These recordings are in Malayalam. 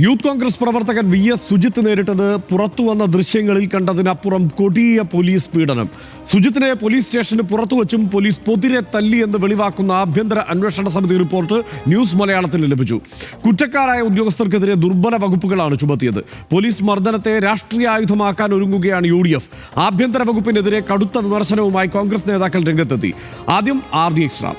യൂത്ത് കോൺഗ്രസ് പ്രവർത്തകൻ VS സുജിത്ത് നേരിട്ടത് പുറത്തുവന്ന ദൃശ്യങ്ങളിൽ കണ്ടതിനപ്പുറം കൊടിയ പോലീസ് പീഡനം. സുജിത്തിനെ പോലീസ് സ്റ്റേഷന് പുറത്തുവച്ചും പോലീസ് പൊതിരെ തല്ലിയെന്ന് വെളിവാക്കുന്ന ആഭ്യന്തര അന്വേഷണ സമിതി റിപ്പോർട്ട് ന്യൂസ് മലയാളത്തിൽ ലഭിച്ചു. കുറ്റക്കാരായ ഉദ്യോഗസ്ഥർക്കെതിരെ ദുർബല വകുപ്പുകളാണ് ചുമത്തിയത്. പോലീസ് മർദ്ദനത്തെ രാഷ്ട്രീയായുധമാക്കാൻ ഒരുങ്ങുകയാണ് UDF. ആഭ്യന്തര വകുപ്പിനെതിരെ കടുത്ത വിമർശനവുമായി കോൺഗ്രസ് നേതാക്കൾ രംഗത്തെത്തി. ആദ്യം RDX റാം.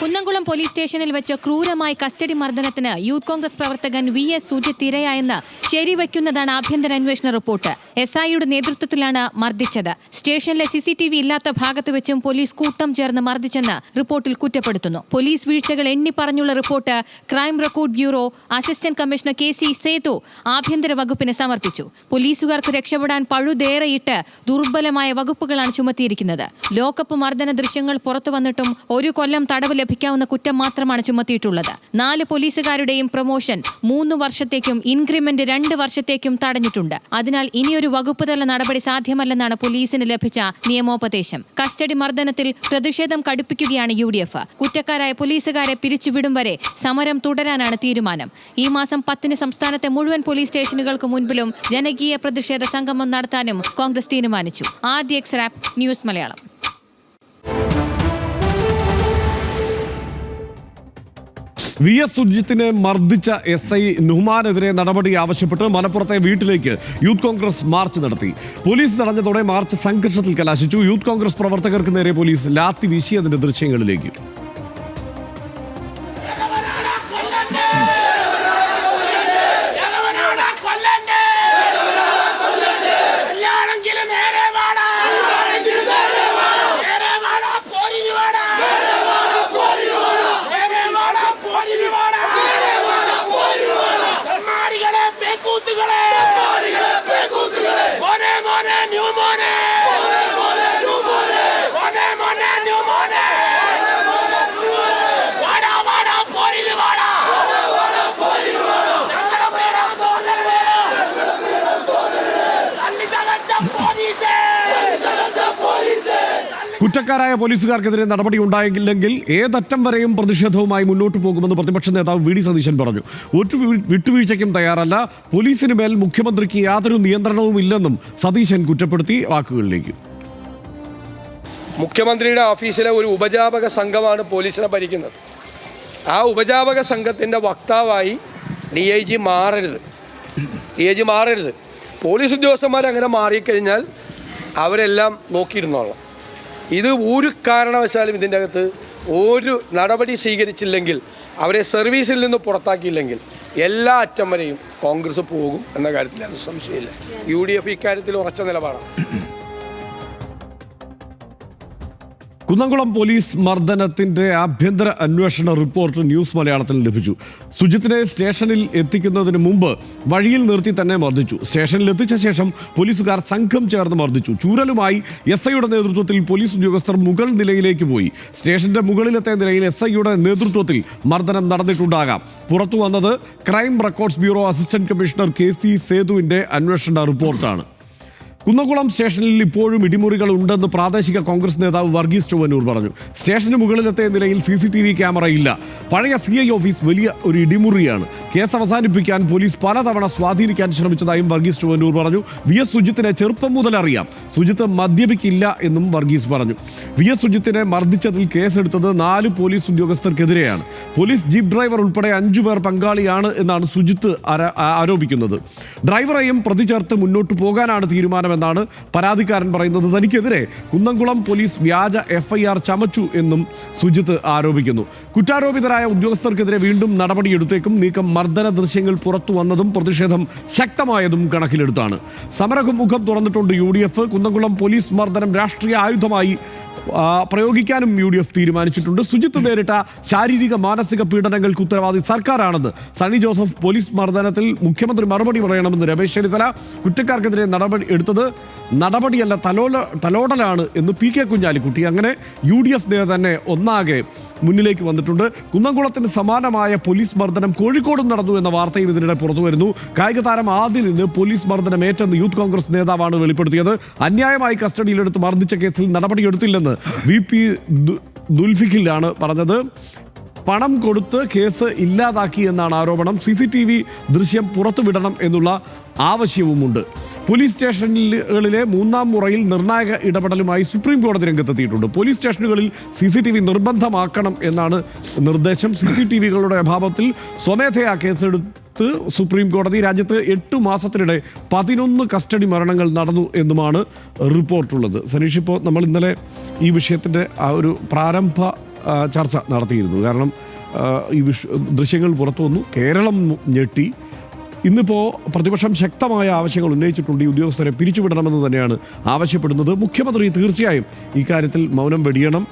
കുന്നംകുളം പോലീസ് സ്റ്റേഷനിൽ വെച്ച് ക്രൂരമായ കസ്റ്റഡി മർദ്ദനത്തിന് യൂത്ത് കോൺഗ്രസ് പ്രവർത്തകൻ VS സുജിത്ത് ഇരയായെന്ന് ശരിവയ്ക്കുന്നതാണ് ആഭ്യന്തര അന്വേഷണ റിപ്പോർട്ട്. SIയുടെ നേതൃത്വത്തിലാണ് മർദ്ദിച്ചത്. സ്റ്റേഷനിലെ CCTV ഇല്ലാത്ത ഭാഗത്ത് വെച്ചും പോലീസ് കൂട്ടം ചേർന്ന് മർദ്ദിച്ചെന്ന് റിപ്പോർട്ടിൽ കുറ്റപ്പെടുത്തുന്നു. പോലീസ് വീഴ്ചകൾ എണ്ണി പറഞ്ഞുള്ള report crime record bureau assistant commissioner KC Sethu ആഭ്യന്തര വകുപ്പിന് സമർപ്പിച്ചു. പോലീസുകാർക്ക് രക്ഷപ്പെടാൻ പഴുതേറെയിട്ട് ദുർബലമായ വകുപ്പുകളാണ് ചുമത്തിയിരിക്കുന്നത്. ലോക്കപ്പ് മർദ്ദന ദൃശ്യങ്ങൾ പുറത്തു വന്നിട്ടും 1 കൊല്ലം തടവ് ലഭിക്കാവുന്ന കുറ്റം മാത്രമാണ് ചുമത്തിയിട്ടുള്ളത്. 4 പോലീസുകാരുടെയും പ്രൊമോഷൻ 3 വർഷത്തേക്കും ഇൻക്രിമെന്റ് 2 വർഷത്തേക്കും തടഞ്ഞിട്ടുണ്ട്. അതിനാൽ ഇനിയൊരു വകുപ്പ് തല നടപടി സാധ്യമല്ലെന്നാണ് പോലീസിന് ലഭിച്ച നിയമോപദേശം. കസ്റ്റഡി മർദ്ദനത്തിൽ പ്രതിഷേധം കടുപ്പിക്കുകയാണ് UDF. കുറ്റക്കാരായ പോലീസുകാരെ പിരിച്ചുവിടും വരെ സമരം തുടരാനാണ് തീരുമാനം. ഈ മാസം 10 സംസ്ഥാനത്തെ മുഴുവൻ പോലീസ് സ്റ്റേഷനുകൾക്ക് മുൻപിലും ജനകീയ പ്രതിഷേധ സംഗമം നടത്താനും കോൺഗ്രസ് തീരുമാനിച്ചു. RDX rap news Malayalam. VS സുജിത്തിനെ മർദ്ദിച്ച SI നുഹ്മാനെതിരെ നടപടി ആവശ്യപ്പെട്ട് മലപ്പുറത്തെ വീട്ടിലേക്ക് യൂത്ത് കോൺഗ്രസ് മാർച്ച് നടത്തി. പോലീസ് തടഞ്ഞതോടെ മാർച്ച് സംഘർഷത്തിൽ കലാശിച്ചു. യൂത്ത് കോൺഗ്രസ് പ്രവർത്തകർക്ക് നേരെ പോലീസ് ലാത്തി വീശിയതിന്റെ ദൃശ്യങ്ങളിലേക്ക്. കുറ്റക്കാരായ പോലീസുകാർക്കെതിരെ നടപടി ഉണ്ടായില്ലെങ്കിൽ ഏതറ്റം വരെയും പ്രതിഷേധവുമായി മുന്നോട്ട് പോകുമെന്ന് പ്രതിപക്ഷ നേതാവ് VD സതീശൻ പറഞ്ഞു. ഒരു വിട്ടുവീഴ്ചയ്ക്കും തയ്യാറല്ല. പോലീസിന് മേൽ മുഖ്യമന്ത്രിക്ക് യാതൊരു നിയന്ത്രണവും ഇല്ലെന്നും സതീശൻ കുറ്റപ്പെടുത്തി. വാക്കുകളിലേക്ക്. മുഖ്യമന്ത്രിയുടെ ഓഫീസിലെ ഒരു ഉപജാപക സംഘമാണ് പോലീസിനെ ഭരിക്കുന്നത്. ആ ഉപജാപക സംഘത്തിൻ്റെ വക്താവായി DIG മാറരുത്. പോലീസ് ഉദ്യോഗസ്ഥന്മാർ അങ്ങനെ മാറിക്കഴിഞ്ഞാൽ അവരെല്ലാം നോക്കിയിരുന്നോളാം. ഇത് ഒരു കാരണവശാലും ഇതിൻ്റെ അകത്ത് ഒരു നടപടി സ്വീകരിച്ചില്ലെങ്കിൽ, അവരെ സർവീസിൽ നിന്ന് പുറത്താക്കിയില്ലെങ്കിൽ എല്ലാ അറ്റം വരെയും കോൺഗ്രസ് പോകും എന്ന കാര്യത്തിൽ അത് സംശയമില്ല. UDF ഇക്കാര്യത്തിൽ ഉറച്ച നിലപാടാണ്. കുന്നംകുളം പോലീസ് മർദ്ദനത്തിന്റെ ആഭ്യന്തര അന്വേഷണ റിപ്പോർട്ട് ന്യൂസ് മലയാളത്തിൽ ലഭിച്ചു. സുജിത്തിനെ സ്റ്റേഷനിൽ എത്തിക്കുന്നതിന് മുമ്പ് വഴിയിൽ നിർത്തി തന്നെ മർദ്ദിച്ചു. സ്റ്റേഷനിൽ എത്തിച്ച ശേഷം പോലീസുകാർ സംഘം ചേർന്ന് മർദ്ദിച്ചു. ചൂരലുമായി SIയുടെ നേതൃത്വത്തിൽ പോലീസ് ഉദ്യോഗസ്ഥർ മുകൾ നിലയിലേക്ക് പോയി. സ്റ്റേഷന്റെ മുകളിലത്തെ നിലയിൽ SIയുടെ നേതൃത്വത്തിൽ മർദ്ദനം നടന്നിട്ടുണ്ടാകാം. പുറത്തു വന്നത് crime records bureau assistant commissioner KC സേതുവിന്റെ അന്വേഷണ റിപ്പോർട്ടാണ്. കുന്നംകുളം സ്റ്റേഷനിൽ ഇപ്പോഴും ഇടിമുറികൾ ഉണ്ടെന്ന് പ്രാദേശിക കോൺഗ്രസ് നേതാവ് വർഗീസ് ചൊവ്വന്നൂർ പറഞ്ഞു. സ്റ്റേഷന് മുകളിലത്തെ നിലയിൽ CCTV ക്യാമറ ഇല്ല. പഴയ CI ഓഫീസ് വലിയ ഒരു ഇടിമുറിയാണ്. കേസ് അവസാനിപ്പിക്കാൻ പോലീസ് പലതവണ സ്വാധീനിക്കാൻ ശ്രമിച്ചതായും വർഗീസ് ചൊവ്വന്നൂർ പറഞ്ഞു. VS സുജിത്തിനെ ചെറുപ്പം മുതൽ അറിയാം. സുജിത്ത് മദ്യപിക്കില്ല എന്നും വർഗീസ് പറഞ്ഞു. VS സുജിത്തിനെ മർദ്ദിച്ചതിൽ കേസെടുത്തത് 4 പോലീസ് ഉദ്യോഗസ്ഥർക്കെതിരെയാണ്. പോലീസ് ജീപ്പ് ഡ്രൈവർ ഉൾപ്പെടെ 5 പേർ പങ്കാളിയാണ് എന്നാണ് സുജിത്ത് ആരോപിക്കുന്നത്. ഡ്രൈവറെയും പ്രതി ചേർത്ത് മുന്നോട്ട് പോകാനാണ് തീരുമാനമെന്നാണ് പരാതിക്കാരൻ പറയുന്നത്. തനിക്കെതിരെ കുന്നംകുളം പോലീസ് വ്യാജ FIR ചമച്ചു എന്നും സുജിത്ത് ആരോപിക്കുന്നു. കുറ്റാരോപിതരായ ഉദ്യോഗസ്ഥർക്കെതിരെ വീണ്ടും നടപടിയെടുത്തേക്കും. നീക്കം മർദ്ദന ദൃശ്യങ്ങൾ പുറത്തു വന്നതും പ്രതിഷേധം ശക്തമായതും കണക്കിലെടുത്താണ്. സമരമുഖം തുറന്നിട്ടുണ്ട് UDF. കുന്നംകുളം പോലീസ് മർദ്ദനം രാഷ്ട്രീയ ആയുധമായി പ്രയോഗിക്കാനും UDF തീരുമാനിച്ചിട്ടുണ്ട്. സുജിത്ത് നേരിട്ട ശാരീരിക മാനസിക പീഡനങ്ങൾക്ക് ഉത്തരവാദി സർക്കാരാണെന്ന് സണ്ണി ജോസഫ്. പോലീസ് മർദ്ദനത്തിൽ മുഖ്യമന്ത്രി മറുപടി പറയണമെന്ന് രമേശ് ചെന്നിത്തല. കുറ്റക്കാർക്കെതിരെ നടപടി എടുത്തത് നടപടിയല്ല തലോടലാണ് എന്ന് PK കുഞ്ഞാലിക്കുട്ടി. അങ്ങനെ UDF തന്നെ ഒന്നാകെ മുന്നിലേക്ക് വന്നിട്ടുണ്ട്. കുന്നംകുളത്തിന് സമാനമായ പോലീസ് മർദ്ദനം കോഴിക്കോടും നടന്നു എന്ന വാർത്തയും ഇതിനിടെ പുറത്തു വരുന്നു. കായിക താരം ആദിലിന് പോലീസ് മർദ്ദനം ഏറ്റെന്ന് യൂത്ത് കോൺഗ്രസ് നേതാവാണ് വെളിപ്പെടുത്തിയത്. അന്യായമായി കസ്റ്റഡിയിലെടുത്ത് മർദ്ദിച്ച കേസിൽ നടപടിയെടുത്തില്ലെന്ന് VP ദുൽഫിഖിലാണ് പറഞ്ഞത്. പണം കൊടുത്ത് കേസ് ഇല്ലാതാക്കി എന്നാണ് ആരോപണം. CCTV ദൃശ്യം പുറത്തുവിടണം എന്നുള്ള ആവശ്യവുമുണ്ട്. പോലീസ് സ്റ്റേഷനുകളിലെ മൂന്നാം മുറയിൽ നിർണായക ഇടപെടലുമായി സുപ്രീം കോടതി രംഗത്തെത്തിയിട്ടുണ്ട്. പോലീസ് സ്റ്റേഷനുകളിൽ CCTV നിർബന്ധമാക്കണം എന്നാണ് നിർദ്ദേശം. CCTVകളുടെ അഭാവത്തിൽ സ്വമേധയാ കേസെടുത്ത് സുപ്രീം കോടതി. രാജ്യത്ത് 8 മാസത്തിനിടെ 11 കസ്റ്റഡി മരണങ്ങൾ നടന്നു എന്നുമാണ് റിപ്പോർട്ടുള്ളത്. സനീഷ്, ഇപ്പോൾ നമ്മൾ ഇന്നലെ ഈ വിഷയത്തിൻ്റെ ആ ഒരു പ്രാരംഭ ചർച്ച നടത്തിയിരുന്നു. കാരണം ഈ ദൃശ്യങ്ങൾ പുറത്തു വന്നു, കേരളം ഞെട്ടി. ഇന്നിപ്പോൾ പ്രതിപക്ഷം ശക്തമായ ആവശ്യങ്ങൾ ഉന്നയിച്ചിട്ടുണ്ട്. ഈ ഉദ്യോഗസ്ഥരെ പിരിച്ചുവിടണമെന്ന് തന്നെയാണ് ആവശ്യപ്പെടുന്നത്. മുഖ്യമന്ത്രി തീർച്ചയായും ഇക്കാര്യത്തിൽ മൗനം വെടിയണം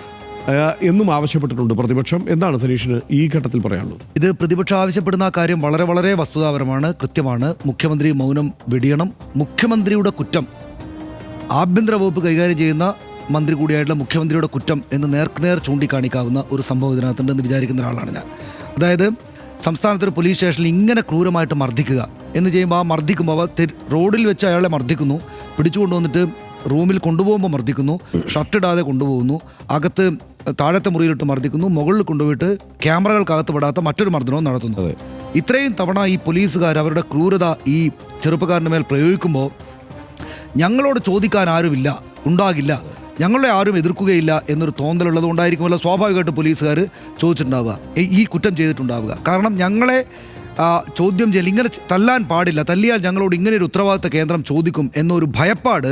എന്നും ആവശ്യപ്പെട്ടിട്ടുണ്ട് പ്രതിപക്ഷം. എന്താണ് സനീഷിന് ഈ ഘട്ടത്തിൽ പറയാനുള്ളത്? ഇത് പ്രതിപക്ഷം ആവശ്യപ്പെടുന്ന കാര്യം വളരെ വളരെ വസ്തുതാപരമാണ്, കൃത്യമാണ്. മുഖ്യമന്ത്രി മൗനം വെടിയണം. മുഖ്യമന്ത്രിയുടെ കുറ്റം, ആഭ്യന്തര വകുപ്പ് കൈകാര്യം ചെയ്യുന്ന മന്ത്രി കൂടിയായിട്ടുള്ള മുഖ്യമന്ത്രിയുടെ കുറ്റം എന്ന് നേർക്കുനേർ ചൂണ്ടിക്കാണിക്കാവുന്ന ഒരു സംഭവം ഇതിനകത്തുണ്ടെന്ന് വിചാരിക്കുന്ന ഒരാളാണ് ഞാൻ. അതായത് സംസ്ഥാനത്തൊരു പോലീസ് സ്റ്റേഷനിൽ ഇങ്ങനെ ക്രൂരമായിട്ട് മർദ്ദിക്കുക എന്ന് ചെയ്യുമ്പോൾ ആ മർദ്ദിക്കുമ്പോൾ റോഡിൽ വെച്ച് അയാളെ മർദ്ദിക്കുന്നു, പിടിച്ചുകൊണ്ടുവന്നിട്ട് റൂമിൽ കൊണ്ടുപോകുമ്പോൾ മർദ്ദിക്കുന്നു, ഷർട്ടിടാതെ കൊണ്ടുപോകുന്നു, അകത്ത് താഴത്തെ മുറിയിലിട്ട് മർദ്ദിക്കുന്നു, മുകളിൽ കൊണ്ടുപോയിട്ട് ക്യാമറകൾക്കകത്ത് പെടാത്ത മറ്റൊരു മർദ്ദനവും നടത്തുന്നു. ഇത്രയും തവണ ഈ പോലീസുകാർ അവരുടെ ക്രൂരത ഈ ചെറുപ്പക്കാരൻ്റെ മേൽ പ്രയോഗിക്കുമ്പോൾ ഞങ്ങളോട് ചോദിക്കാൻ ആരുമില്ല, ഉണ്ടാകില്ല, ഞങ്ങളെ ആരും എതിർക്കുകയില്ല എന്നൊരു തോന്നലുള്ളത് കൊണ്ടായിരിക്കുമല്ലോ സ്വാഭാവികമായിട്ട് പോലീസുകാർ ചോദിച്ചിട്ടുണ്ടാവുക, ഈ കുറ്റം ചെയ്തിട്ടുണ്ടാവുക. കാരണം ഞങ്ങളെ ചോദ്യം ചെയ്യൽ, ഇങ്ങനെ തല്ലാൻ പാടില്ല, തല്ലിയാൽ ഞങ്ങളോട് ഇങ്ങനെ ഒരു ഉത്തരവാദിത്ത കേന്ദ്രം ചോദിക്കും എന്നൊരു ഭയപ്പാട്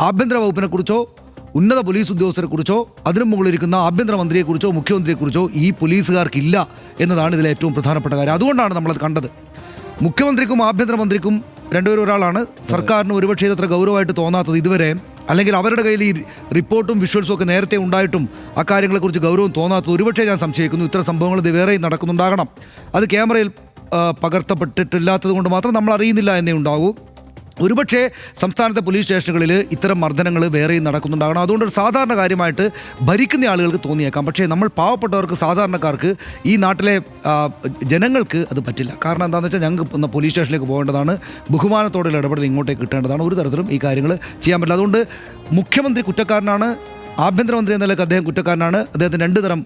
ആഭ്യന്തര വകുപ്പിനെക്കുറിച്ചോ ഉന്നത പോലീസ് ഉദ്യോഗസ്ഥരെക്കുറിച്ചോ അതിനു മുകളിലിരിക്കുന്ന ആഭ്യന്തരമന്ത്രിയെക്കുറിച്ചോ മുഖ്യമന്ത്രിയെക്കുറിച്ചോ ഈ പോലീസുകാർക്കില്ല എന്നതാണ് ഇതിലെ ഏറ്റവും പ്രധാനപ്പെട്ട കാര്യം. അതുകൊണ്ടാണ് നമ്മളത് കണ്ടത്. മുഖ്യമന്ത്രിക്കും ആഭ്യന്തരമന്ത്രിക്കും രണ്ടുപേരും ഒരാളാണ്. സർക്കാരിന് ഒരുപക്ഷെ ഇതത്ര ഗൗരവമായിട്ട് തോന്നാത്തത് ഇതുവരെ, അല്ലെങ്കിൽ അവരുടെ കയ്യിൽ ഈ റിപ്പോർട്ടും വിഷ്വൽസും ഒക്കെ നേരത്തെ ഉണ്ടായിട്ടും അക്കാര്യങ്ങളെക്കുറിച്ച് ഗൗരവം തോന്നാത്തത് ഒരുപക്ഷെ ഞാൻ സംശയിക്കുന്നു. ഇത്തരം സംഭവങ്ങൾ ഇത് വേറെയും നടക്കുന്നുണ്ടാകണം. അത് ക്യാമറയിൽ പകർത്തപ്പെട്ടിട്ടില്ലാത്തത് കൊണ്ട് മാത്രം നമ്മൾ അറിയുന്നില്ല എന്നേ ഉണ്ടാകൂ. ഒരുപക്ഷെ സംസ്ഥാനത്തെ പോലീസ് സ്റ്റേഷനുകളിൽ ഇത്തരം മർദ്ദനങ്ങൾ വേറെയും നടക്കുന്നുണ്ടാകണം. അതുകൊണ്ടൊരു സാധാരണ കാര്യമായിട്ട് ഭരിക്കുന്ന ആളുകൾക്ക് തോന്നിയേക്കാം. പക്ഷേ നമ്മൾ പാവപ്പെട്ടവർക്ക്, സാധാരണക്കാർക്ക്, ഈ നാട്ടിലെ ജനങ്ങൾക്ക് അത് പറ്റില്ല. കാരണം എന്താണെന്ന് വെച്ചാൽ ഞങ്ങൾക്ക് പോലീസ് സ്റ്റേഷനിലേക്ക് പോകേണ്ടതാണ്, ബഹുമാനത്തോടെ ഇടപെടൽ ഇങ്ങോട്ടേക്ക് കിട്ടേണ്ടതാണ്. ഒരു തരത്തിലും ഈ കാര്യങ്ങൾ ചെയ്യാൻ പറ്റില്ല. അതുകൊണ്ട് മുഖ്യമന്ത്രി കുറ്റക്കാരനാണ്, ആഭ്യന്തരമന്ത്രി എന്ന നിലയ്ക്ക് അദ്ദേഹം കുറ്റക്കാരനാണ്. അദ്ദേഹത്തിന് 2 തരം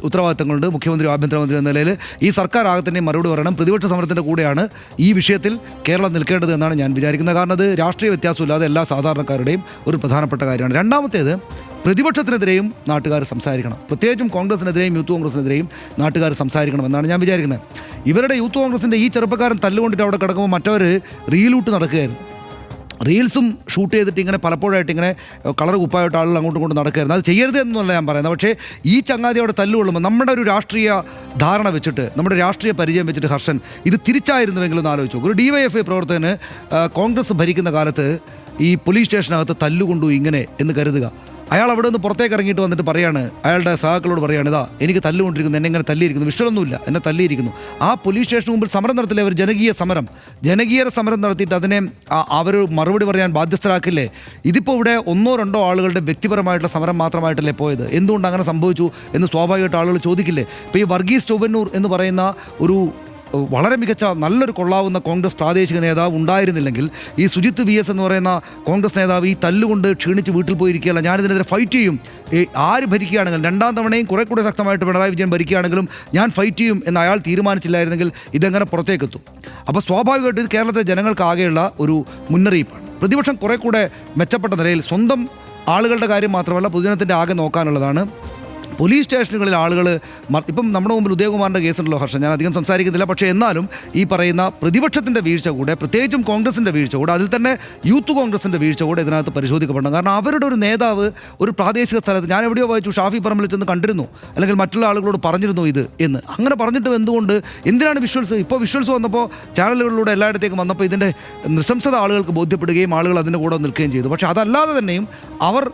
ഉത്തരവാദിത്തങ്ങളുണ്ട്. മുഖ്യമന്ത്രി, ആഭ്യന്തരമന്ത്രി എന്ന നിലയിൽ ഈ സർക്കാർ ആകത്തന്നെ മറുപടി പറയണം. പ്രതിപക്ഷ സമരത്തിൻ്റെ കൂടെയാണ് ഈ വിഷയത്തിൽ കേരളം നിൽക്കേണ്ടത് എന്നാണ് ഞാൻ വിചാരിക്കുന്നത്. കാരണം അത് രാഷ്ട്രീയ വ്യത്യാസമില്ലാതെ എല്ലാ സാധാരണക്കാരുടെയും ഒരു പ്രധാനപ്പെട്ട കാര്യമാണ്. രണ്ടാമത്തേത്, പ്രതിപക്ഷത്തിനെതിരെയും നാട്ടുകാർ സംസാരിക്കണം. പ്രത്യേകിച്ചും കോൺഗ്രസിനെതിരെയും യൂത്ത് കോൺഗ്രസിനെതിരെയും നാട്ടുകാർ സംസാരിക്കണം എന്നാണ് ഞാൻ വിചാരിക്കുന്നത്. ഇവരുടെ യൂത്ത് കോൺഗ്രസിൻ്റെ ഈ ചെറുപ്പക്കാരൻ തല്ലുകൊണ്ടിട്ട് അവിടെ കിടക്കുമ്പോൾ മറ്റവർ റീലൂട്ട് നടക്കുകയായിരുന്നു. റീൽസും ഷൂട്ട് ചെയ്തിട്ട് ഇങ്ങനെ പലപ്പോഴായിട്ട് ഇങ്ങനെ കളർ കുപ്പായിട്ട് ആളുകൾ അങ്ങോട്ടും ഇങ്ങോട്ടും നടക്കരുത്. അത് ചെയ്യരുത് എന്നല്ല ഞാൻ പറയുന്നത്. പക്ഷേ ഈ ചങ്ങാതി അവിടെ തല്ലുകൊള്ളുമ്പോൾ നമ്മുടെ ഒരു രാഷ്ട്രീയ ധാരണ വെച്ചിട്ട്, നമ്മുടെ രാഷ്ട്രീയ പരിചയം വെച്ചിട്ട് ഹർഷൻ ഇത് തിരിച്ചായിരുന്നുവെങ്കിലും ഒന്ന് ആലോചിച്ചു. ഒരു DYFI പ്രവർത്തകന് കോൺഗ്രസ് ഭരിക്കുന്ന കാലത്ത് ഈ പോലീസ് സ്റ്റേഷനകത്ത് തല്ലുകൊണ്ടു ഇങ്ങനെ എന്ന് കരുതുക. അയാൾ അവിടെ നിന്ന് പുറത്തേക്ക് ഇറങ്ങിയിട്ട് വന്നിട്ട് പറയാണ്, അയാളുടെ സഹാക്കളോട് പറയാണ്, ഇതാ എനിക്ക് തല്ലുകൊണ്ടിരിക്കുന്നു, എന്നെ ഇങ്ങനെ തല്ലിയിരിക്കുന്നു, വിഷയമൊന്നുമില്ല, എന്നെ തല്ലിയിരിക്കുന്നു. ആ പോലീസ് സ്റ്റേഷന് മുമ്പിൽ സമരം നടത്തില്ലേ അവർ? ജനകീയ സമരം നടത്തിയിട്ട് അതിനെ അവർ മറുപടി പറയാൻ ബാധ്യസ്ഥരാക്കില്ലേ? ഇതിപ്പോൾ ഇവിടെ 1-2 ആളുകളുടെ വ്യക്തിപരമായിട്ടുള്ള സമരം മാത്രമായിട്ടല്ലേ പോയത്? എന്തുകൊണ്ട് അങ്ങനെ സംഭവിച്ചു എന്ന് സ്വാഭാവികമായിട്ട് ആളുകൾ ചോദിക്കില്ലേ? ഇപ്പോൾ ഈ വർഗീസ് ചൊവ്വന്നൂർ എന്ന് പറയുന്ന ഒരു വളരെ മികച്ച നല്ലൊരു കൊള്ളാവുന്ന കോൺഗ്രസ് പ്രാദേശിക നേതാവ് ഉണ്ടായിരുന്നില്ലെങ്കിൽ ഈ സുജിത്ത് VS എന്ന് പറയുന്ന കോൺഗ്രസ് നേതാവ് ഈ തല്ലുകൊണ്ട് ക്ഷീണിച്ച് വീട്ടിൽ പോയിരിക്കുകയല്ല, ഞാനിതിനെതിരെ ഫൈറ്റ് ചെയ്യും, ആര് ഭരിക്കുകയാണെങ്കിലും 2ാം തവണയും കുറെ കൂടെ ശക്തമായിട്ട് പിണറായി വിജയൻ ഭരിക്കുകയാണെങ്കിലും ഞാൻ ഫൈറ്റ് ചെയ്യും എന്ന് അയാൾ തീരുമാനിച്ചില്ലായിരുന്നെങ്കിൽ ഇതെങ്ങനെ പുറത്തേക്കെത്തും? അപ്പോൾ സ്വാഭാവികമായിട്ട് ഇത് കേരളത്തിലെ ജനങ്ങൾക്കാകെയുള്ള ഒരു മുന്നറിയിപ്പാണ്. പ്രതിപക്ഷം കുറെ കൂടെ മെച്ചപ്പെട്ട നിലയിൽ സ്വന്തം ആളുകളുടെ കാര്യം മാത്രമല്ല പൊതുജനത്തിൻ്റെ ആകെ നോക്കാനുള്ളതാണ്. പോലീസ് സ്റ്റേഷനുകളിൽ ആളുകൾ ഇപ്പം നമ്മുടെ മുമ്പിൽ ഉദയകുമാറിൻ്റെ കേസുണ്ടല്ലോ ഹർഷൻ, ഞാൻ അധികം സംസാരിക്കുന്നില്ല. പക്ഷേ എന്നാലും ഈ പറയുന്ന പ്രതിപക്ഷത്തിൻ്റെ വീഴ്ച കൂടെ, പ്രത്യേകിച്ചും കോൺഗ്രസിൻ്റെ വീഴ്ച കൂടെ, അതിൽ തന്നെ യൂത്ത് കോൺഗ്രസിൻ്റെ വീഴ്ച കൂടെ ഇതിനകത്ത് പരിശോധിക്കപ്പെടണം. കാരണം അവരുടെ ഒരു നേതാവ് ഒരു പ്രാദേശിക സ്ഥലത്ത്, ഞാൻ എവിടെയോ വായിച്ചു, ഷാഫി പറമ്പിൽ ചെന്ന് കണ്ടിരുന്നു, അല്ലെങ്കിൽ മറ്റുള്ള ആളുകളോട് പറഞ്ഞിരുന്നു ഇത് എന്ന്. അങ്ങനെ പറഞ്ഞിട്ടും എന്തിനാണ് വിഷ്വൽസ്? ഇപ്പോൾ വിഷ്വൽസ് വന്നപ്പോൾ ചാനലുകളിലൂടെ എല്ലായിടത്തേക്കും വന്നപ്പോൾ ഇതിൻ്റെ നൃശംസത ആളുകൾക്ക് ബോധ്യപ്പെടുകയും ആളുകൾ അതിൻ്റെ കൂടെ നിൽക്കുകയും ചെയ്തു. പക്ഷേ അതല്ലാതെ തന്നെയും അവർ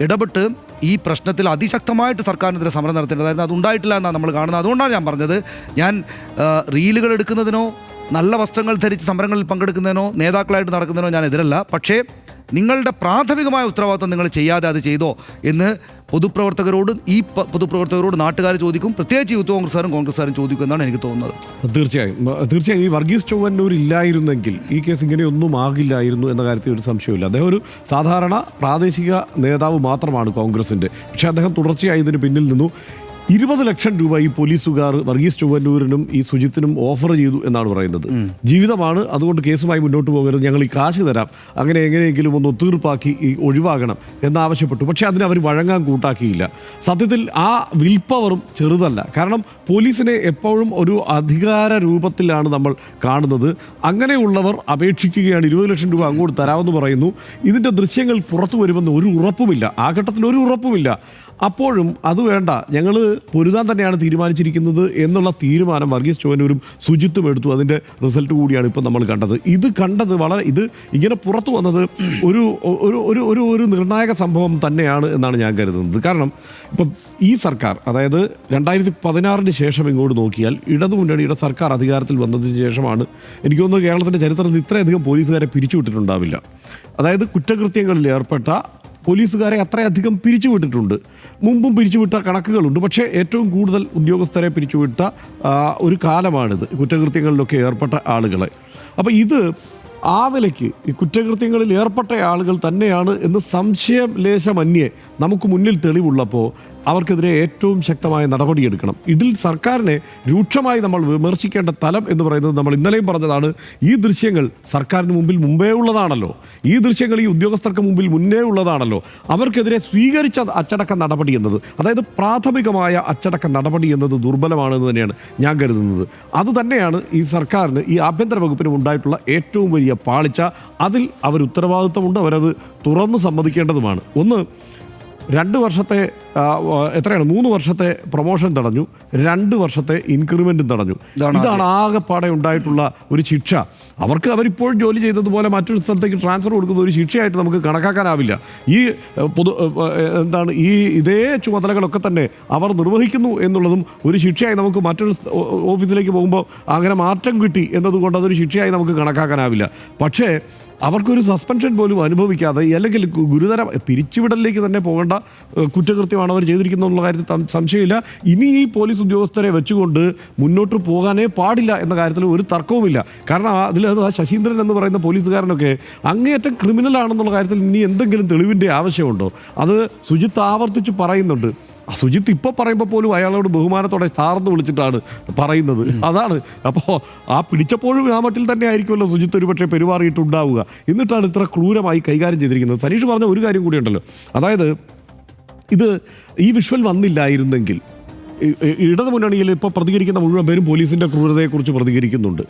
ഇടപെട്ട് ഈ പ്രശ്നത്തിൽ അതിശക്തമായിട്ട് സർക്കാരിനെതിരെ സമരം നടത്തേണ്ടതായിരുന്നു. അതുണ്ടായിട്ടില്ല എന്നാണ് നമ്മൾ കാണുന്നത്. അതുകൊണ്ടാണ് ഞാൻ പറഞ്ഞത്, ഞാൻ റീലുകൾ എടുക്കുന്നതിനോ നല്ല വസ്ത്രങ്ങൾ ധരിച്ച് സമരങ്ങളിൽ പങ്കെടുക്കുന്നതിനോ നേതാക്കളായിട്ട് നടക്കുന്നതിനോ ഞാൻ എതിരല്ല. പക്ഷേ നിങ്ങളുടെ പ്രാഥമികമായ ഉത്തരവാദിത്വം നിങ്ങൾ ചെയ്യാതെ അത് ചെയ്തോ എന്ന് പൊതുപ്രവർത്തകരോട് നാട്ടുകാർ ചോദിക്കും. പ്രത്യേകിച്ച് യൂത്ത് കോൺഗ്രസ്സുകാരും ചോദിക്കും എന്നാണ് എനിക്ക് തോന്നുന്നത്. തീർച്ചയായും ഈ വർഗീസ് ചൊവ്വന്നൂർ ഇല്ലായിരുന്നെങ്കിൽ ഈ കേസ് ഇങ്ങനെയൊന്നും ആകില്ലായിരുന്നു എന്ന കാര്യത്തിൽ ഒരു സംശയമില്ല. അദ്ദേഹം ഒരു സാധാരണ പ്രാദേശിക നേതാവ് മാത്രമാണ് കോൺഗ്രസിൻ്റെ. പക്ഷേ അദ്ദേഹം തുടർച്ചയായി ഇതിന് പിന്നിൽ നിന്നു. 20 ലക്ഷം രൂപ ഈ പോലീസുകാർ വർഗീസ് ചൊവ്വന്നൂരിനും ഈ സുജിത്തിനും ഓഫർ ചെയ്തു എന്നാണ് പറയുന്നത്. ജീവിതമാണ്, അതുകൊണ്ട് കേസുമായി മുന്നോട്ട് പോകരുത്, ഞങ്ങൾ ഈ കാശ് തരാം, അങ്ങനെ എങ്ങനെയെങ്കിലും ഒന്ന് ഒത്തീർപ്പാക്കി ഒഴിവാകണം എന്നാവശ്യപ്പെട്ടു. പക്ഷേ അതിന് അവർ വഴങ്ങാൻ കൂട്ടാക്കിയില്ല. സത്യത്തിൽ ആ വിൽ പവറും ചെറുതല്ല. കാരണം പോലീസിനെ എപ്പോഴും ഒരു അധികാര രൂപത്തിലാണ് നമ്മൾ കാണുന്നത്. അങ്ങനെയുള്ളവർ അപേക്ഷിക്കുകയാണ്, 20 ലക്ഷം രൂപ അങ്ങോട്ട് തരാമെന്ന് പറയുന്നു. ഇതിൻ്റെ ദൃശ്യങ്ങൾ പുറത്തു വരുമെന്ന് ഒരു ഉറപ്പുമില്ല, ആ ഘട്ടത്തിൽ ഒരു ഉറപ്പുമില്ല. അപ്പോഴും അത് വേണ്ട, ഞങ്ങൾ പൊരുതാൻ തന്നെയാണ് തീരുമാനിച്ചിരിക്കുന്നത് എന്നുള്ള തീരുമാനം വർഗീസ് ചൊവ്വന്നൂരും സുജിത്തും എടുത്തു. അതിൻ്റെ റിസൾട്ട് കൂടിയാണ് ഇപ്പോൾ നമ്മൾ കണ്ടത്. ഇത് ഇങ്ങനെ പുറത്തു വന്നത് ഒരു ഒരു ഒരു ഒരു നിർണായക സംഭവം തന്നെയാണ് എന്നാണ് ഞാൻ കരുതുന്നത്. കാരണം ഇപ്പം ഈ സർക്കാർ, അതായത് 2016 ശേഷം ഇങ്ങോട്ട് നോക്കിയാൽ ഇടതുമുന്നണിയുടെ സർക്കാർ അധികാരത്തിൽ വന്നതിന് ശേഷമാണ് എനിക്ക് തോന്നുന്നത് കേരളത്തിൻ്റെ ചരിത്രത്തിൽ ഇത്രയധികം പോലീസുകാരെ പിരിച്ചുവിട്ടിട്ടുണ്ടാവില്ല. അതായത് കുറ്റകൃത്യങ്ങളിൽ ഏർപ്പെട്ട പോലീസുകാരെ അത്രയധികം പിരിച്ചുവിട്ടിട്ടുണ്ട്. മുമ്പും പിരിച്ചുവിട്ട കണക്കുകളുണ്ട്. പക്ഷേ ഏറ്റവും കൂടുതൽ ഉദ്യോഗസ്ഥരെ പിരിച്ചുവിട്ട ഒരു കാലമാണിത്, കുറ്റകൃത്യങ്ങളിലൊക്കെ ഏർപ്പെട്ട ആളുകളെ. അപ്പോൾ ഇത് ആ നിലയ്ക്ക് ഈ കുറ്റകൃത്യങ്ങളിൽ ഏർപ്പെട്ട ആളുകൾ തന്നെയാണ് എന്ന് സംശയം ലേശമന്യേ നമുക്ക് മുന്നിൽ തെളിവുള്ളപ്പോൾ അവർക്കെതിരെ ഏറ്റവും ശക്തമായ നടപടിയെടുക്കണം. ഇതിൽ സർക്കാരിനെ രൂക്ഷമായി നമ്മൾ വിമർശിക്കേണ്ട തലം എന്ന് പറയുന്നത് നമ്മൾ ഇന്നലെയും പറഞ്ഞതാണ്. ഈ ദൃശ്യങ്ങൾ സർക്കാരിന് മുമ്പിൽ മുമ്പേ ഉള്ളതാണല്ലോ, ഈ ദൃശ്യങ്ങൾ ഈ ഉദ്യോഗസ്ഥർക്ക് മുമ്പിൽ മുന്നേ ഉള്ളതാണല്ലോ. അവർക്കെതിരെ സ്വീകരിച്ച അച്ചടക്ക നടപടി എന്നത്, അതായത് പ്രാഥമികമായ അച്ചടക്ക നടപടി എന്നത് ദുർബലമാണെന്ന് തന്നെയാണ് ഞാൻ കരുതുന്നത്. അതുതന്നെയാണ് ഈ സർക്കാരിന്, ഈ ആഭ്യന്തര വകുപ്പിനും ഉണ്ടായിട്ടുള്ള ഏറ്റവും വലിയ പാളിച്ച. അതിൽ അവർ ഉത്തരവാദിത്തമുണ്ട്, അവരത് തുറന്ന് സമ്മതിക്കേണ്ടതുമാണ്. ഒന്ന്, 2 വർഷത്തെ 3 വർഷത്തെ പ്രൊമോഷൻ തടഞ്ഞു, 2 വർഷത്തെ ഇൻക്രിമെൻറ്റും തടഞ്ഞു. ഇതാണ് ആകെപ്പാടെ ഉണ്ടായിട്ടുള്ള ഒരു ശിക്ഷ. അവരിപ്പോൾ ജോലി ചെയ്തതുപോലെ മറ്റൊരു സ്ഥലത്തേക്ക് ട്രാൻസ്ഫർ കൊടുക്കുന്ന ഒരു ശിക്ഷയായിട്ട് നമുക്ക് കണക്കാക്കാനാവില്ല. ഈ ഇതേ ചുമതലകളൊക്കെ തന്നെ അവർ നിർവഹിക്കുന്നു എന്നുള്ളതും ഒരു ശിക്ഷയായി നമുക്ക് മറ്റൊരു ഓഫീസിലേക്ക് പോകുമ്പോൾ അങ്ങനെ മാറ്റം കിട്ടി എന്നതുകൊണ്ട് അതൊരു ശിക്ഷയായി നമുക്ക് കണക്കാക്കാനാവില്ല. പക്ഷേ അവർക്കൊരു സസ്പെൻഷൻ പോലും അനുഭവിക്കാതെ, അല്ലെങ്കിൽ ഗുരുതര പിരിച്ചുവിടലിലേക്ക് തന്നെ പോകേണ്ട കുറ്റകൃത്യമാണ് അവർ ചെയ്തിരിക്കുന്നത് എന്നുള്ള കാര്യത്തിൽ സംശയമില്ല. ഇനി ഈ പോലീസ് ഉദ്യോഗസ്ഥരെ വെച്ചുകൊണ്ട് മുന്നോട്ട് പോകാനേ പാടില്ല എന്ന കാര്യത്തിൽ ഒരു തർക്കവുമില്ല. കാരണം ആ ശശീന്ദ്രൻ എന്ന് പറയുന്ന പോലീസുകാരനൊക്കെ അങ്ങേയറ്റം ക്രിമിനലാണെന്നുള്ള കാര്യത്തിൽ ഇനി എന്തെങ്കിലും തെളിവിൻ്റെ ആവശ്യമുണ്ടോ? അത് സുജിത്ത് ആവർത്തിച്ച് പറയുന്നുണ്ട്. സുജിത്ത് ഇപ്പോൾ പറയുമ്പോൾ പോലും അയാളോട് ബഹുമാനത്തോടെ ചാർന്ന് വിളിച്ചിട്ടാണ് പറയുന്നത്. അതാണ്. അപ്പോൾ ആ പിടിച്ചപ്പോഴും ആ മട്ടിൽ തന്നെ ആയിരിക്കുമല്ലോ സുജിത്ത് ഒരുപക്ഷെ പെരുമാറിയിട്ടുണ്ടാവുക. എന്നിട്ടാണ് ഇത്ര ക്രൂരമായി കൈകാര്യം ചെയ്തിരിക്കുന്നത്. സനീഷ് പറഞ്ഞ ഒരു കാര്യം കൂടിയുണ്ടല്ലോ, അതായത് ഈ വിഷ്വൽ വന്നില്ലായിരുന്നെങ്കിൽ ഇടതുമുന്നണിയിൽ ഇപ്പോൾ പ്രതികരിക്കുന്ന മുഴുവൻ പേരും പോലീസിൻ്റെ ക്രൂരതയെക്കുറിച്ച് പ്രതികരിക്കുന്നുണ്ട്.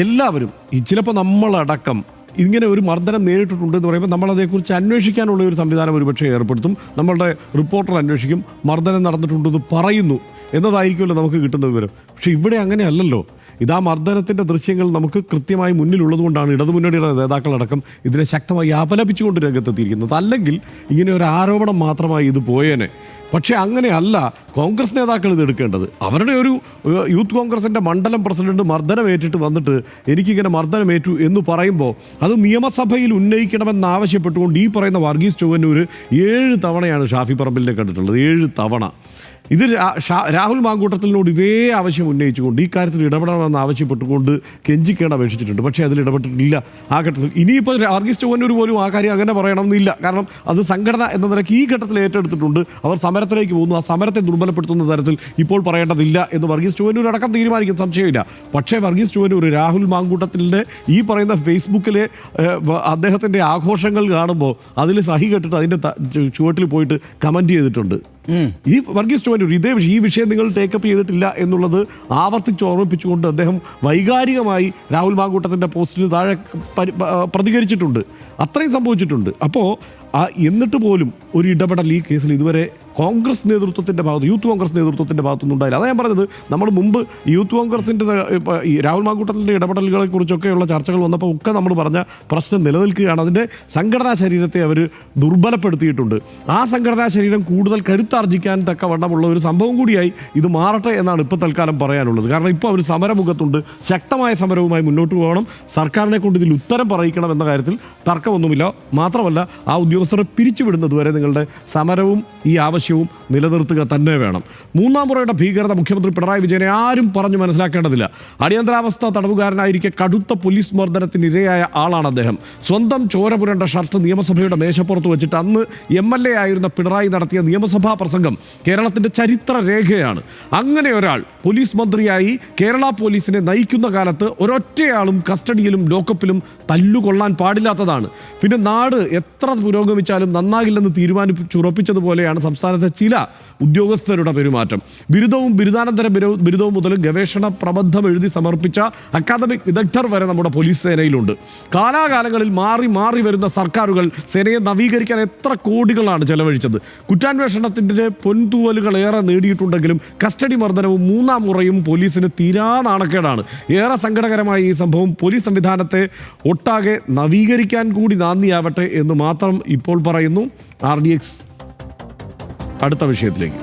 എല്ലാവരും, ചിലപ്പോൾ നമ്മളടക്കം ഇങ്ങനെ ഒരു മർദ്ദനം നേരിട്ടിട്ടുണ്ടെന്ന് പറയുമ്പോൾ നമ്മളതേക്കുറിച്ച് അന്വേഷിക്കാനുള്ള ഒരു സംവിധാനം ഒരുപക്ഷെ ഏർപ്പെടുത്തും. നമ്മളുടെ റിപ്പോർട്ടർ അന്വേഷിക്കും, മർദ്ദനം നടന്നിട്ടുണ്ടെന്ന് പറയുന്നു എന്നതായിരിക്കുമല്ലോ നമുക്ക് കിട്ടുന്ന വിവരം. പക്ഷേ ഇവിടെ അങ്ങനെയല്ലല്ലോ. ഇതാ മർദ്ദനത്തിൻ്റെ ദൃശ്യങ്ങൾ നമുക്ക് കൃത്യമായി മുന്നിലുള്ളതുകൊണ്ടാണ് ഇടതുമുന്നണിയുടെ നേതാക്കളടക്കം ഇതിനെ ശക്തമായി അപലപിച്ചുകൊണ്ട് രംഗത്തെത്തിയിരിക്കുന്നത്. അല്ലെങ്കിൽ ഇങ്ങനെ ഒരു ആരോപണം മാത്രമായി ഇത് പോയേനെ. പക്ഷേ അങ്ങനെയല്ല കോൺഗ്രസ് നേതാക്കൾ ഇത് എടുക്കേണ്ടത്. അവരുടെ ഒരു യൂത്ത് കോൺഗ്രസിൻ്റെ മണ്ഡലം പ്രസിഡന്റ് മർദ്ദനമേറ്റിട്ട് വന്നിട്ട് എനിക്കിങ്ങനെ മർദ്ദനമേറ്റു എന്ന് പറയുമ്പോൾ അത് നിയമസഭയിൽ ഉന്നയിക്കണമെന്നാവശ്യപ്പെട്ടുകൊണ്ട് ഈ പറയുന്ന വർഗീസ് ചൊവ്വന്നൂർ 7 തവണയാണ് ഷാഫി പറമ്പിലിനെ കണ്ടിട്ടുള്ളത്. 7 തവണ. ഇത് രാഹുൽ മാങ്കൂട്ടത്തിനോട് ഇതേ ആവശ്യം ഉന്നയിച്ചുകൊണ്ട് ഈ കാര്യത്തിൽ ഇടപെടണമെന്ന് ആവശ്യപ്പെട്ടുകൊണ്ട് കെഞ്ചിക്കേണ്ട അപേക്ഷിച്ചിട്ടുണ്ട്. പക്ഷേ അതിൽ ഇടപെട്ടിട്ടില്ല ആ ഘട്ടത്തിൽ. ഇനിയിപ്പോൾ വർഗീസ് ചൊവ്വന്നൂർ പോലും ആ കാര്യം അങ്ങനെ പറയണമെന്നില്ല. കാരണം അത് സംഘടന എന്ന നിലയ്ക്ക് ഈ ഘട്ടത്തിൽ ഏറ്റെടുത്തിട്ടുണ്ട്. അവർ സമരത്തിലേക്ക് പോകുന്നു. ആ സമരത്തെ ദുർബലപ്പെടുത്തുന്ന തരത്തിൽ ഇപ്പോൾ പറയേണ്ടതില്ല എന്ന് വർഗീസ് ചൊവ്വന്നൂർ അടക്കം തീരുമാനിക്കുന്ന സംശയമില്ല. പക്ഷേ വർഗീസ് ചൊവ്വന്നൂർ രാഹുൽ മാങ്കൂട്ടത്തിൻ്റെ ഈ പറയുന്ന ഫേസ്ബുക്കിലെ അദ്ദേഹത്തിൻ്റെ ആഘോഷങ്ങൾ കാണുമ്പോൾ അതിൽ സഹി കെട്ടിട്ട് അതിൻ്റെ ചുവട്ടിൽ പോയിട്ട് കമൻറ്റ് ചെയ്തിട്ടുണ്ട്. ഈ വർഗീസ് ചൊവ്വന്നൂർ ഈ വിഷയം നിങ്ങൾ ടേക്കപ്പ് ചെയ്തിട്ടില്ല എന്നുള്ളത് ആവർത്തിച്ച് ഓർമ്മിപ്പിച്ചുകൊണ്ട് അദ്ദേഹം വൈകാരികമായി രാഹുൽ മാങ്കൂട്ടത്തിൻ്റെ പോസ്റ്റിന് താഴെ പ്രതികരിച്ചിട്ടുണ്ട്. അത്രയും സംഭവിച്ചിട്ടുണ്ട്. അപ്പോൾ എന്നിട്ട് പോലും ഒരു ഇടപെടൽ ഈ കേസിൽ ഇതുവരെ കോൺഗ്രസ് നേതൃത്വത്തിൻ്റെ ഭാഗത്ത്, യൂത്ത് കോൺഗ്രസ് നേതൃത്വത്തിൻ്റെ ഭാഗത്തൊന്നും ഉണ്ടായില്ല. അതാണ് ഞാൻ പറഞ്ഞത്. നമ്മൾ മുമ്പ് യൂത്ത് കോൺഗ്രസിൻ്റെ ഈ രാഹുൽ മാങ്കൂട്ടത്തിൻ്റെ ഇടപെടലുകളെ കുറിച്ചൊക്കെയുള്ള ചർച്ചകൾ വന്നപ്പോൾ ഒക്കെ നമ്മൾ പറഞ്ഞ പ്രശ്നം നിലനിൽക്കുകയാണ്. അതിൻ്റെ സംഘടനാ ശരീരത്തെ അവർ ദുർബലപ്പെടുത്തിയിട്ടുണ്ട്. ആ സംഘടനാ ശരീരം കൂടുതൽ കരുത്താർജിക്കാൻ തക്കവണ്ണമുള്ള ഒരു സംഭവം കൂടിയായി ഇത് മാറട്ടെ എന്നാണ് ഇപ്പോൾ തൽക്കാലം പറയാനുള്ളത്. കാരണം ഇപ്പോൾ അവർ സമരമുഖത്തുണ്ട്. ശക്തമായ സമരവുമായി മുന്നോട്ട് പോകണം. സർക്കാരിനെ കൊണ്ട് ഇതിൽ ഉത്തരം പറയിക്കണം എന്ന കാര്യത്തിൽ തർക്കമൊന്നുമില്ല. മാത്രമല്ല, ആ ഉദ്യോഗസ്ഥരെ പിരിച്ചുവിടുന്നതുവരെ നിങ്ങളുടെ സമരവും ഈ ആവശ്യവും നിലനിർത്തുക തന്നെ വേണം. മൂന്നാം മുറയുടെ ഭീകരത മുഖ്യമന്ത്രി പിണറായി വിജയനെ ആരും പറഞ്ഞു മനസ്സിലാക്കേണ്ടതില്ല. അടിയന്തരാവസ്ഥ തടവുകാരനായിരിക്കെ കടുത്ത പോലീസ് മർദ്ദനത്തിന് ഇരയായ ആളാണ് അദ്ദേഹം. സ്വന്തം ചോര പുരണ്ട ഷർട്ട് നിയമസഭയുടെ മേശപ്പുറത്ത് വെച്ചിട്ട് അന്ന് MLA ആയിരുന്ന പിണറായി നടത്തിയ നിയമസഭാ പ്രസംഗം കേരളത്തിൻ്റെ ചരിത്ര രേഖയാണ്. അങ്ങനെ ഒരാൾ പോലീസ് മന്ത്രിയായി കേരള പോലീസിനെ നയിക്കുന്ന കാലത്ത് ഒരൊറ്റയാളും കസ്റ്റഡിയിലും ലോക്കപ്പിലും തല്ലുകൊള്ളാൻ പാടില്ലാത്തതാണ്. പിന്നെ നാട് എത്ര പുരോഗമിച്ചാലും നന്നാകില്ലെന്ന് തീരുമാനിച്ചുറപ്പിച്ചതുപോലെയാണ് സംസ്ഥാനത്തെ ചില ഉദ്യോഗസ്ഥരുടെ പെരുമാറ്റം. ബിരുദവും ബിരുദാനന്തര ബിരുദവും മുതൽ ഗവേഷണ പ്രബന്ധം എഴുതി സമർപ്പിച്ച അക്കാദമിക് വിദഗ്ധർ വരെ നമ്മുടെ പോലീസ് സേനയിലുണ്ട്. കാലാകാലങ്ങളിൽ മാറി മാറി വരുന്ന സർക്കാരുകൾ സേനയെ നവീകരിക്കാൻ എത്ര കോടികളാണ് ചെലവഴിച്ചത്. കുറ്റാന്വേഷണത്തിൻ്റെ പൊൻതൂവലുകൾ ഏറെ നേടിയിട്ടുണ്ടെങ്കിലും കസ്റ്റഡി മർദ്ദനവും മൂന്നാം മുറയും പോലീസിന് തീരാ നാണക്കേടാണ്. ഏറെ സങ്കടകരമായ ഈ സംഭവം പോലീസ് സംവിധാനത്തെ ഒട്ടാകെ നവീകരിക്കാൻ കൂടി നാന്ദിയാവട്ടെ എന്ന് മാത്രം ഇപ്പോൾ പറയുന്നു. RDX അടുത്ത വിഷയത്തിലേക്ക്.